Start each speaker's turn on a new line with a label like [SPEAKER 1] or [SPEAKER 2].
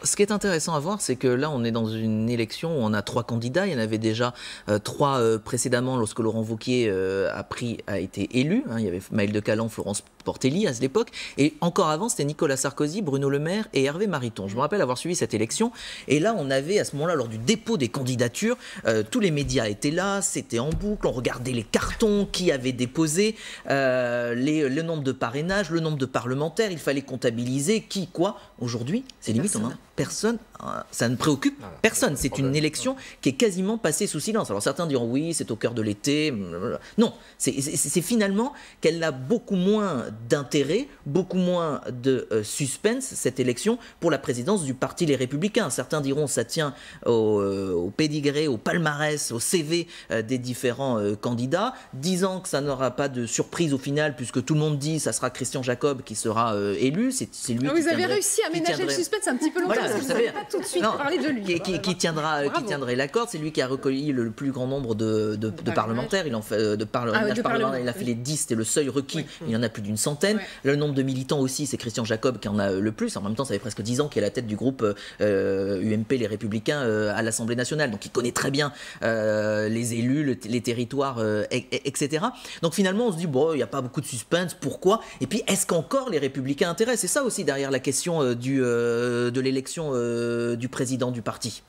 [SPEAKER 1] ce qui est intéressant à voir, c'est que là, on est dans une élection où on a 3 candidats. Il y en avait déjà 3 précédemment lorsque Laurent Wauquiez a été élu. Hein. Il y avait Maëlle de Calan, Florence Portelli à l'époque. Et encore avant, c'était Nicolas Sarkozy, Bruno Le Maire et Hervé Mariton. Je me rappelle avoir suivi cette élection. Et là, on avait à ce moment-là, lors du dépôt des candidatures, tous les médias étaient là, c'était en boucle. On regardait les cartons, qui avait déposé, le nombre de parrainages, le nombre de parlementaires. Il fallait comptabiliser qui, quoi. Aujourd'hui, c'est limite, on a personne, ça ne préoccupe personne. C'est une élection qui est quasiment passée sous silence. Alors certains diront oui, c'est au cœur de l'été. Non, c'est finalement qu'elle a beaucoup moins d'intérêt, beaucoup moins de suspense, cette élection, pour la présidence du parti Les Républicains. Certains diront ça tient au pédigré, au palmarès, au CV des différents candidats, disant que ça n'aura pas de surprise au final, puisque tout le monde dit que ça sera Christian Jacob qui sera élu. C'est lui
[SPEAKER 2] vous avez réussi à ménager le suspense un petit peu longtemps, parce que vous n'avez pas tout de suite parlé de lui.
[SPEAKER 1] Qui tiendrait la corde, c'est lui qui a recueilli le plus grand nombre de parlementaires. Il en fait il a fait les 10, c'était le seuil requis. Il y en a plus d'une centaine. Le nombre de militants aussi, c'est Christian Jacob qui en a le plus. En même temps, ça fait presque 10 ans qu'il est à la tête du groupe UMP, les Républicains, à l'Assemblée nationale. Donc il connaît très bien les élus, les territoires, etc. Donc finalement, on se dit, bon, il n'y a pas beaucoup de suspense, pourquoi? Et puis, est-ce qu'encore les Républicains intéressent? C'est ça aussi derrière la question de l'élection du président du parti.